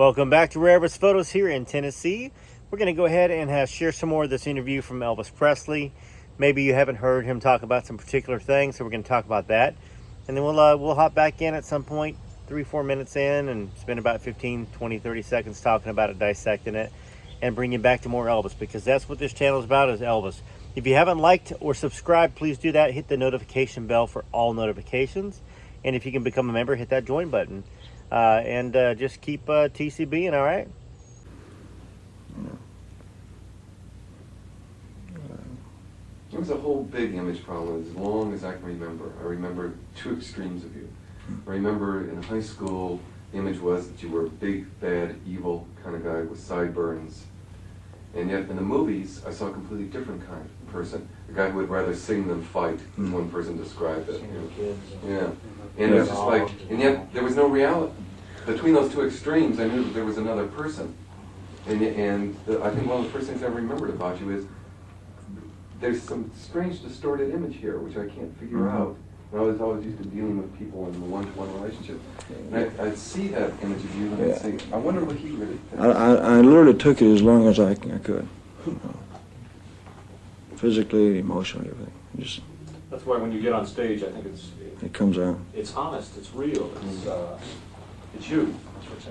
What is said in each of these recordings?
Welcome back to Rare Elvis Photos here in Tennessee. We're going to go ahead and share some more of this interview from Elvis Presley. Maybe you haven't heard him talk about some particular things, so we're going to talk about that. And then we'll hop back in at some point, 3-4 minutes in, and spend about 15, 20, 30 seconds talking about it, dissecting it, and bring you back to more Elvis, because that's what this channel is about, is Elvis. If you haven't liked or subscribed, please do that. Hit the notification bell for all notifications. And if you can become a member, hit that join button. And just keep TCBing, all right? There was a whole big image problem as long as I can remember. I remember two extremes of you. I remember in high school, the image was that you were a big, bad, evil kind of guy with sideburns. And yet in the movies, I saw a completely different kind of person. A guy who would rather sing than fight, as one person described it. Yeah. And it was just like, and yet there was no reality. Between those two extremes, I knew that there was another person. I think one of the first things I remembered about you is there's some strange distorted image here, which I can't figure out. And I was always used to dealing with people in a one-to-one relationship. And I'd see that image of you and I'd say, I wonder what he really thinks. I literally took it as long as I could. Physically, emotionally, everything. Just, that's why when you get on stage, I think it comes out. It's honest, it's real, it's you.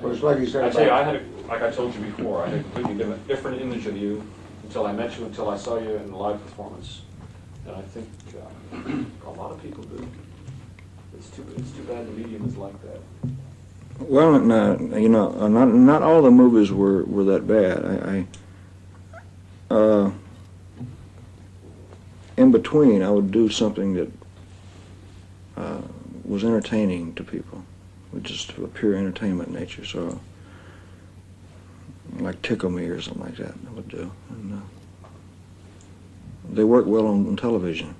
Well, it's like you said. I tell you, like I told you before, I had a completely different image of you until I met you, until I saw you in a live performance. And I think a lot of people do. It's too bad the medium is like that. Well, not all the movies were that bad. In between, I would do something that was entertaining to people, with just a pure entertainment nature. So, like Tickle Me or something like that, I would do. And they work well on television.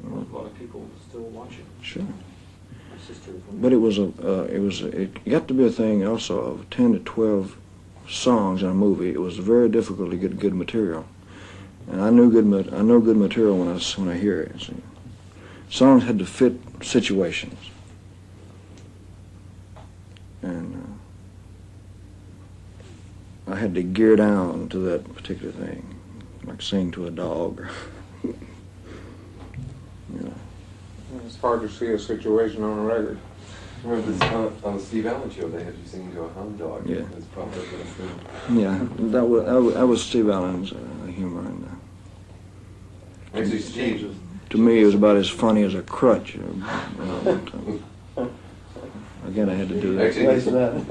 Well, a lot of people still watch it. Sure. My sister. But it got to be a thing also of 10 to 12 songs in a movie. It was very difficult to get good material, and I know good material when I hear it. See. Songs had to fit situations, and I had to gear down to that particular thing, like sing to a dog. Or, It's hard to see a situation on a record. Remember this, on the Steve Allen show, they had you singing to a hound dog. Yeah. That's probably what it's doing. Yeah, that was Steve Allen's humor, and Actually, Steve. to me it was about as funny as a crutch. Again, I had to do that. Actually,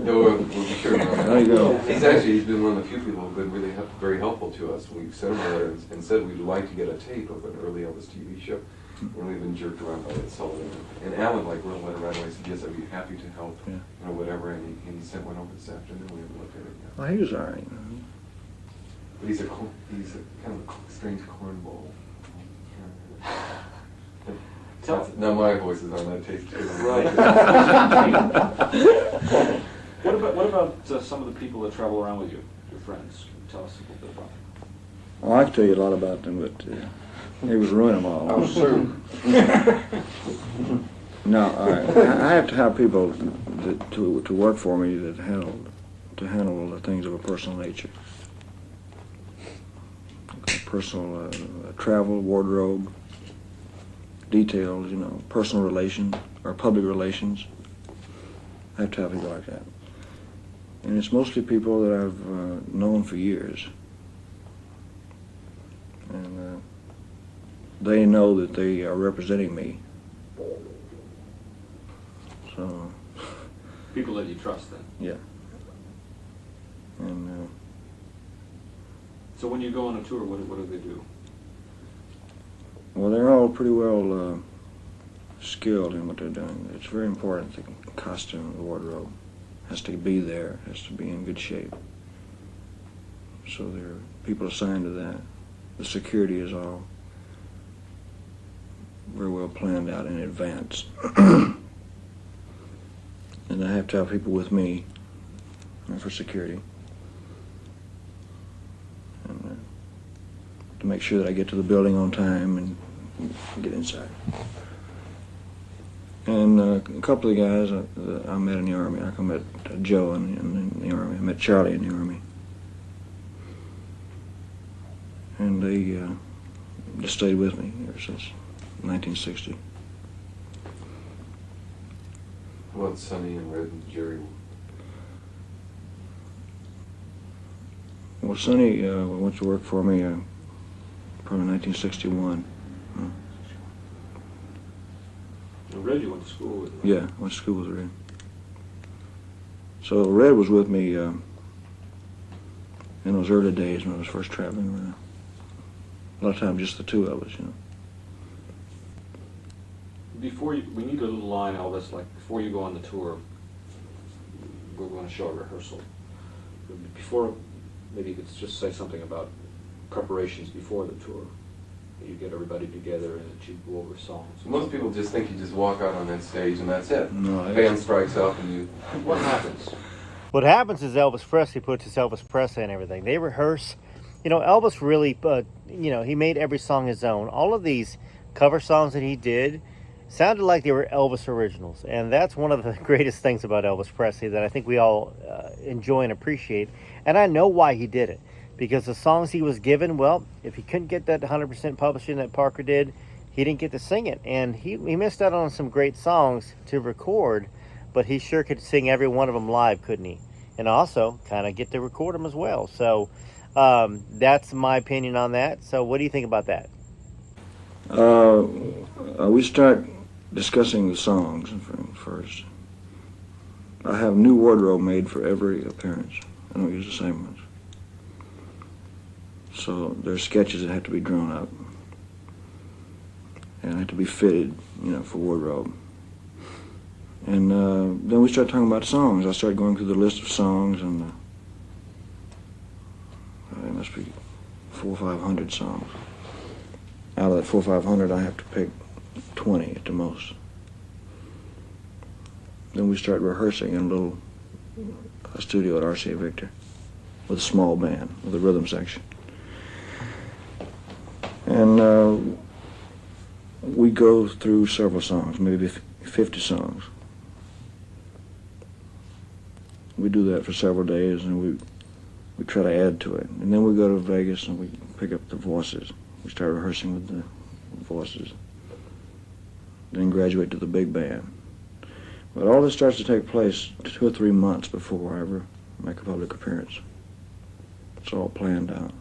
we'll be sure. There you go. He's been one of the few people who've been really very helpful to us. We've sent him a letter and said we'd like to get a tape of an early Elvis TV show. And we've been jerked around by it, Sullivan. And Alan wrote a letter right away, said, yes, I'd be happy to help, whatever. And he sent one over this afternoon. We haven't looked at it yet. Well, he was all right. But he's a kind of a strange cornball. Now my voice is on that tape too. Right. What about some of the people that travel around with you, your friends? Tell us a little bit about them. Oh, I can tell you a lot about them, but he was ruining them all. How soon? No, I have to have people to work for me that handle the things of a personal nature. Okay, personal travel, wardrobe, details, personal relations or public relations. I have to have people like that. And it's mostly people that I've known for years. And they know that they are representing me. So. People that you trust, then. Yeah. And. So when you go on a tour, what do they do? Well, they're all pretty well skilled in what they're doing. It's very important. The costume, the wardrobe has to be there. Has to be in good shape. So there are people assigned to that. The security is all very well planned out in advance. And I have to have people with me for security. And to make sure that I get to the building on time and get inside. And a couple of guys I met in the Army, like I met Joe in in the Army. I met Charlie in the Army. And they just stayed with me ever since 1960. How about Sonny and Red and Jerry? Well, Sonny went to work for me probably 1961. And Red, you went to school with? Yeah, I went to school with Red. So Red was with me in those early days when I was first traveling around. A lot of times just the two of us, you know. Before you, we need a little line, Elvis, like before you go on the tour, we're going to show a rehearsal. Before, maybe you could just say something about preparations before the tour. You get everybody together and that you go over songs. Most people just think you just walk out on that stage and that's it. No, Band strikes up and you... What happens? What happens is Elvis Presley puts his Elvis Presley and everything. They rehearse. You know, Elvis really, he made every song his own. All of these cover songs that he did sounded like they were Elvis originals. And that's one of the greatest things about Elvis Presley that I think we all enjoy and appreciate. And I know why he did it. Because the songs he was given, well, if he couldn't get that 100% publishing that Parker did, he didn't get to sing it. And he missed out on some great songs to record, but he sure could sing every one of them live, couldn't he? And also kind of get to record them as well. So that's my opinion on that. So what do you think about that? We start discussing the songs first. I have new wardrobe made for every appearance. I don't use the same ones. So there's sketches that have to be drawn up and have to be fitted, for wardrobe. And then we start talking about songs. I start going through the list of songs, and there must be 400 or 500 songs. Out of that 400 or 500, I have to pick 20 at the most. Then we start rehearsing in a studio at RCA Victor with a small band, with a rhythm section. And we go through several songs, maybe 50 songs. We do that for several days, and we try to add to it. And then we go to Vegas and we pick up the voices. We start rehearsing with the voices. Then graduate to the big band. But all this starts to take place 2 or 3 months before I ever make a public appearance. It's all planned out.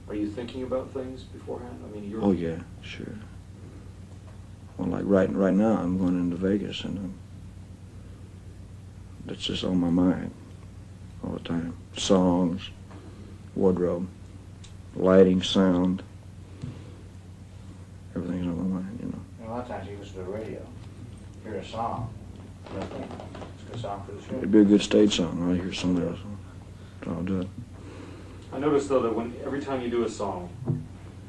Are you thinking about things beforehand? I mean, you're... Oh yeah, sure. Well, like right now, I'm going into Vegas, and that's just on my mind all the time. Songs, wardrobe, lighting, sound, everything's on my mind, A lot of times you listen to the radio, hear a song, you think it's a good song for the show. It'd be a good stage song, right? Hear somebody else. I'll do it. I noticed, though, that every time you do a song,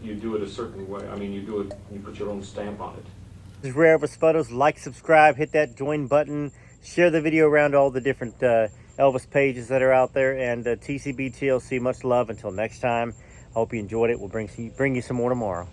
you do it a certain way. I mean, you do it, you put your own stamp on it. This is Rare Elvis Photos. Like, subscribe, hit that join button, share the video around all the different Elvis pages that are out there, and TCB TLC, much love. Until next time, I hope you enjoyed it. We'll bring you some more tomorrow.